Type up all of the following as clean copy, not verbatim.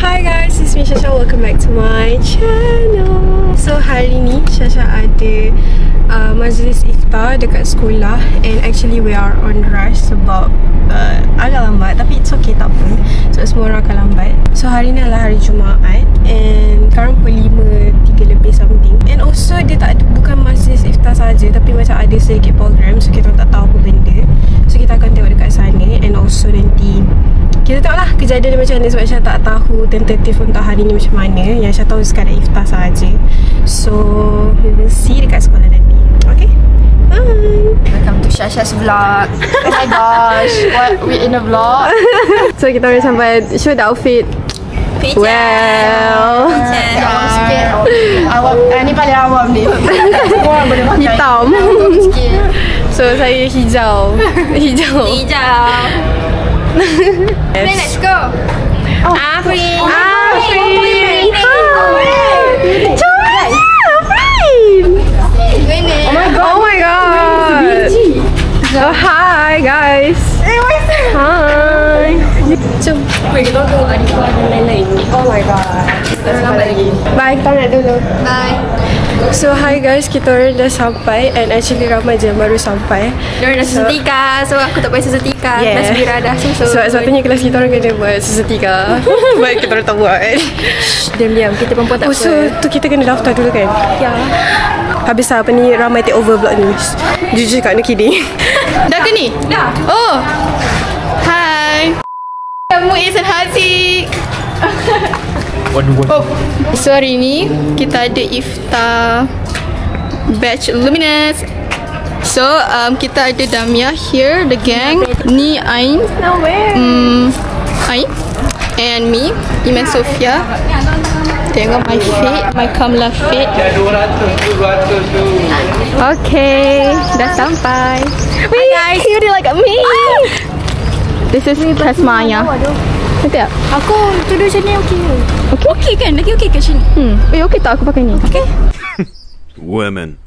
Hi guys, it's me Shasha. Welcome back to my channel. So hari ni Shasha ada majlis iftar dekat sekolah. And actually we are on rush sebab agak lambat. Tapi it's okay, tak apa. So semua orang akan lambat. So hari ni adalah hari Jumaat. And sekarang pukul 5:03 lebih something. And also dia tak ada, bukan majlis iftar saja, tapi macam ada sedikit program. So kita tak tahu apa benda. So kita akan tengok dekat sana. And also nanti kita tengoklah kejadian dia macam mana. Sebab Syah tak tahu tentatif untuk hari ni macam mana. Yang Syah tahu sekadar iftar sahaja. So we will see dekat sekolah nanti. Okay, bye. Welcome to Shasha's vlog. Oh my gosh, what we in a vlog? So kita dah sampai. Show the outfit. Well, Awam sikit. Awam, ni paling awam ni. Semua orang boleh pakai. hitam. So saya hijau. Hijau. Let's go. Afrin. Afrin. Oh my god. Oh hi guys. Hi. Jom. Kita tengok adik keluar dan lain-lain. Oh my god. Kita sampai lagi. Bye, kita nak dulu. Bye. So hi guys, kita orang dah sampai. And actually ramai je baru sampai. Diorang dah sesetika. So aku tak payah sesetika. Yeah. Kelas Bira dah susun. So sebabnya kelas kita orang kena buat sesetika. Baik kita orang tak buat. Diam-diam, kita perempuan tak Oh so apa. tu kita kena daftar dulu kan? Ya. Habis apa ni ramai take over vlog ni. Jujur kat no kidding. Dah ke ni? Dah. Oh. Hai. Muiz dan Haziq. Oh. So hari ni kita ada iftar batch Luminous. So kita ada Damia here, the gang. Ni Ain. Ain and me, Iman Sofia. Tengok my fit, my Kamla fit. Okay, dah sampai. Hi guys, you really like me. This is Tasmania. Nanti tak? Aku tudung macam ni okey ke? Okay. Okey kan? Lagi okey ke macam ni? Okay tak aku pakai ni? Okay. Women.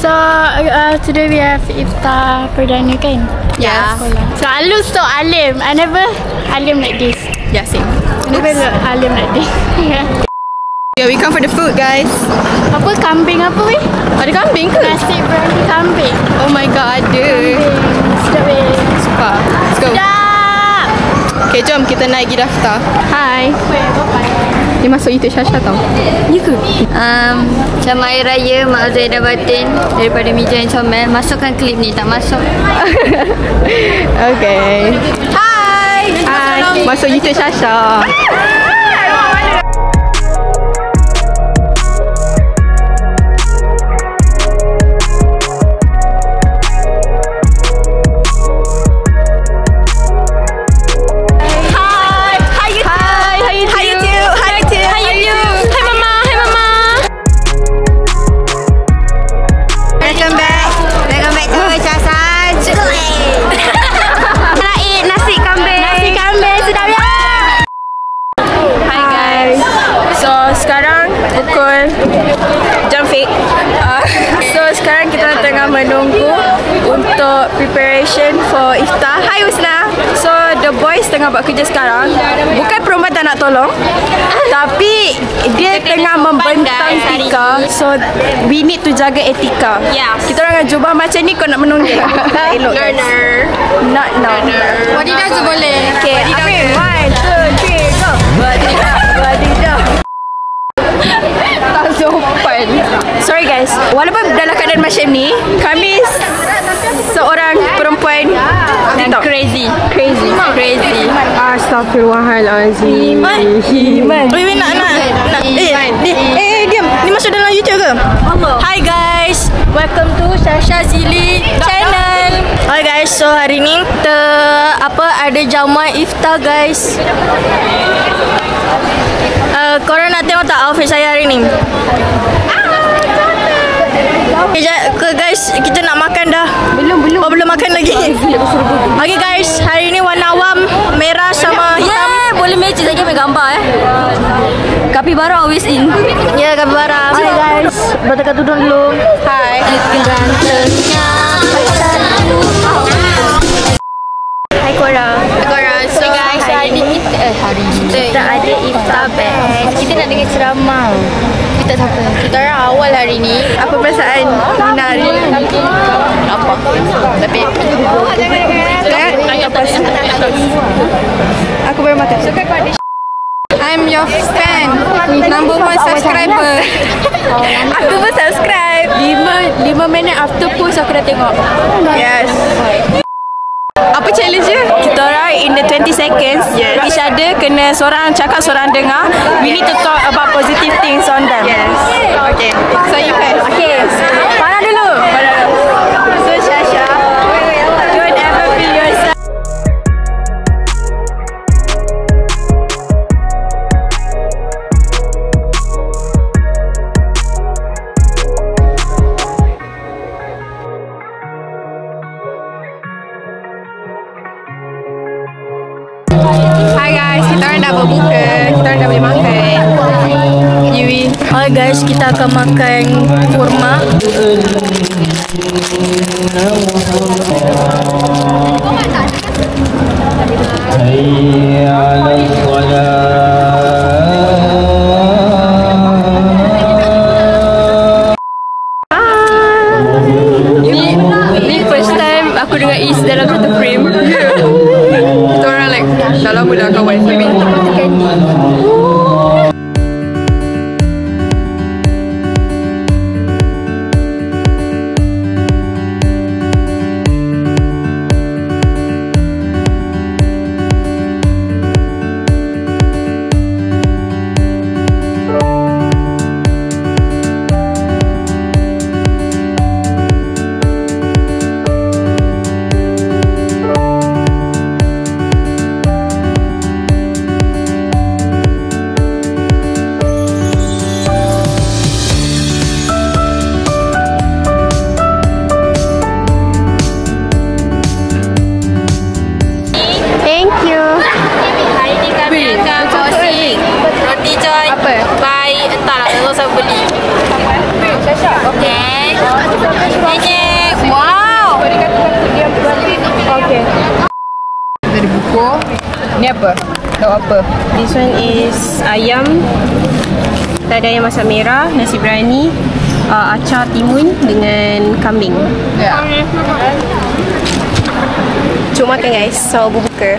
So, today we have iftar perdana kan? Yeah. Selalu so alim. I never alim like this. Yeah, same. I never look alim like this. Yeah, we come for the food, guys. Apa kambing apa weh? Ada kambing ke? Nasi berani kambing. Oh my god, ada. Sedap weh. Super. Let's go. Sedap! Okay, jom kita naik pergi daftar. Hi. Weh, bye. Dia masuk itu Shasha tau. Ya ke? Selamat Hari Raya Mak Zaidah Batin daripada Mija and Comel. Masukkan klip ni, tak masuk. Okay. Hi. Hi. Masuk YouTube Shasha. Sekarang kita tengah menunggu untuk preparation for iftar. Hai Usna. So the boys tengah buat kerja sekarang. Bukan perempuan tak nak tolong, tapi dia tengah membentang tika. So we need to jaga etika. Yes. Kita orang dengan jubah macam ni kau nak menunjuk. Tak elok guys. Not now. Wadidah je boleh. Okay, Afrin, 1, 2, 3, go. Wadidah. Tak sopan. Sorry guys, walaupun dalam keadaan macam ni, kami seorang perempuan TikTok. Crazy. Astaghfirullahalazim. Iman. Weh nak. Diam. Ni masuk dalam YouTube ke? Hi guys, welcome to Shasha Zili channel. Hi guys, so hari ni kita ada jamuan iftar guys. Korang nak tengok tak outfit saya hari ni? Okay guys, kita nak makan dah. Belum. Oh belum makan lagi. Okay guys, hari ni warna awam merah sama hitam. Boleh match lagi ambil gambar Kapibara always in. Ya, Kapibara. Hi guys, betulkan tudung dulu. Hi. Hi Cora. So kita ada iftar best. Kita nak dengar ceramah. Kita tak siapa? Kita orang awal hari ni. Apa perasaan Nina hari ni? Apa? Tapi aku baru makan. I'm your fan. Number 1 subscriber. Aku pun subscribe. 5 minit after post aku dah tengok. Yes. Apa challenge dia? Kita orang in the 20 seconds, each other kena seorang cakap, seorang dengar. We need to talk about positive things on them. Yes. Okay. So you first. Okay. Mana dulu? So Shasha, don't ever feel yourself. Hi guys, kita orang dah berbuka. Kita orang dah boleh makan. Yui. Hi guys, kita akan makan kurma. Ni first time aku dengar Is dalam satu frame. Kita orang like dah lama dah kawan. Ni apa? Lauk apa? This one is ayam. Kita ada ayam masak merah, nasi biryani, acar timun dengan kambing. Cuk makan guys, so berbuka.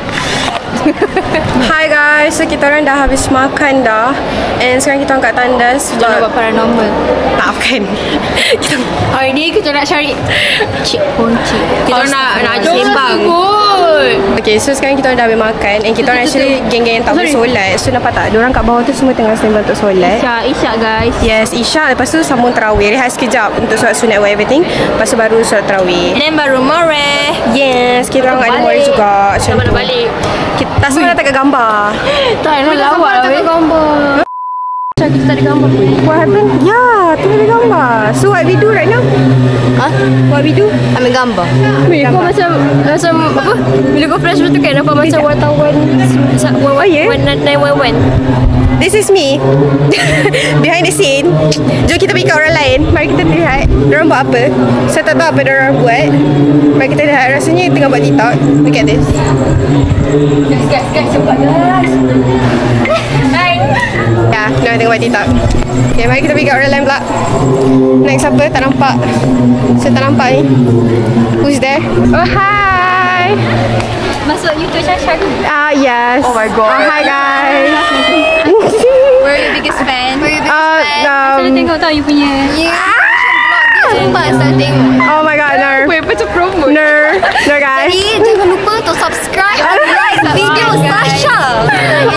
Hi guys, so kita orang dah habis makan dah. And sekarang kita orang kat tandas sebab Nak buat paranormal. tak bukan. Hari ni kita nak cari cik kunci. Kita nak sembang. Okay, so sekarang kita orang dah habis makan. And kita orang actually geng-geng yang tak boleh solat. So nampak tak? Diorang kat bawah tu semua tengah sembang untuk solat. Isyak guys. Yes, Isyak. Lepas tu sambung tarawih. Rehat sekejap untuk solat sunat or everything. Lepas tu baru solat tarawih. And then baru more. Yes, kita orang ada more juga. Kita mana balik. Kita semua dah tengok gambar. Tak nak lawak lah weh. Macam kita tak ada gambar pun. What happened? Yeah, tu ada gambar. So what we do right now? Ha? What we do? Ambil gambar. Weh, kau macam apa? Bila kau flash betul kan nampak macam wartawan. Oh yeah? 911. This is me. Behind the scene. Jom kita pergi kat orang lain. Mari kita lihat diorang buat apa. Saya tak tahu apa diorang buat. Mari kita lihat. Rasanya tengah buat TikTok. Look at this. Guys, cepat guys. Hai. Ya, diorang tengah buat TikTok. Okay, mari kita pergi kat orang lain pula. Next apa? Tak nampak. Saya tak nampak ni. Who's there? Oh, hi. Masuk YouTube Shasha dulu. Yes. Oh my god. Hi guys. We're your biggest fan. We're your biggest fan. Saya tengok tau you punya. Sumpah saya tengok. Oh my god, no. Wait, macam promo. No guys. Jadi jangan lupa untuk subscribe and like video Sasha.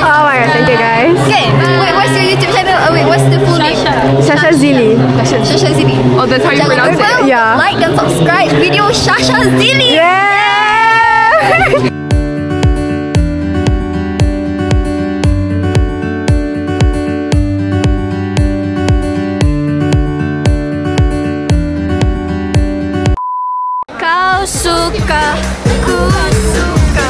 Oh my god, thank you guys. Okay, wait, what's your YouTube channel? Wait, what's the full name? Shasha Zili. Shasha Zili. Oh, that's how you Jangan pronounce lupa it? Yeah. like dan subscribe video Shasha Zili. Yeah. Kau suka, ku suka.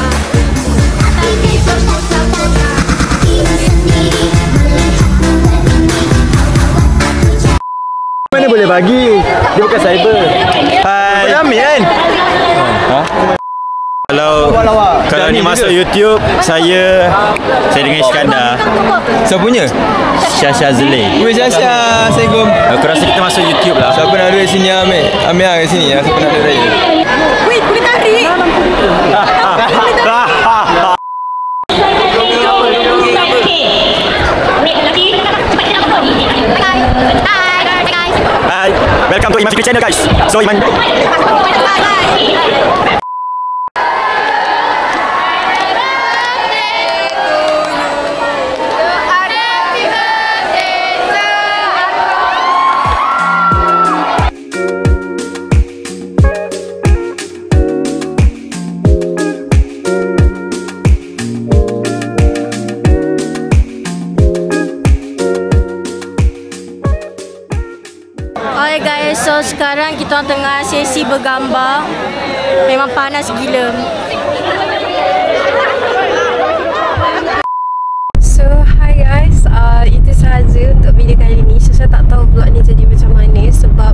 Mana boleh bagi? Dia bukan cyber. Hai. Kau ambil kan? Kalau ni masuk YouTube, saya dengan Iskandar. Siapa punya? Syasha Zule. Weh Syasha, Assalamualaikum. Aku rasa kita masuk YouTube lah. Siapa nak duit sini Amir? Amir kat sini. Siapa nak duit raya? Wait, boleh tarik. Hi, welcome to Iman Fikri channel guys. So Iman. Okay guys, so sekarang kita tengah sesi bergambar. Memang panas gila. So hi guys, itu sahaja untuk video kali ni. So saya tak tahu vlog ni jadi macam mana sebab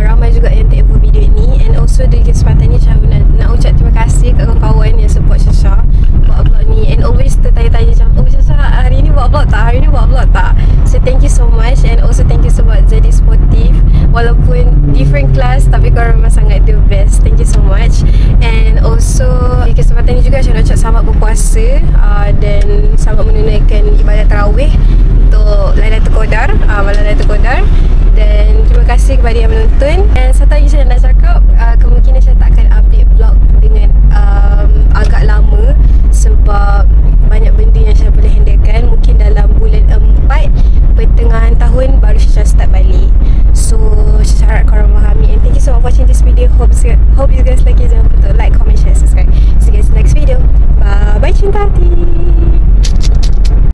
ramai juga yang tak buat video ni. And also di kesempatan ni saya nak ucap terima kasih kat kawan-kawan yang support Syasha buat vlog ni. And always tertanya-tanya macam, oh Syasha hari ni buat vlog tak? Hari ni buat vlog tak? So thank you so much. And also thank you sebab jadi sportif. Walaupun different class tapi korang memang sangat the best. Thank you so much. And also di kesempatan ni juga saya nak ucap selamat berpuasa dan selamat menunaikan ibadat tarawih untuk Lailatul Qadar, malam Lailatul Qadar. Dan terima kasih kepada yang menonton. Dan satu lagi saya nak cakap, kemungkinan saya tak akan update vlog dengan agak lama sebab banyak benda yang saya boleh handlekan. Mungkin dalam bulan 4 pertengahan tahun baru saya start balik. So saya harap korang memahami. And thank you so much for watching this video. Hope you guys like it. Jangan lupa untuk like, comment, share, subscribe. See you guys in the next video. Bye bye cinta hati.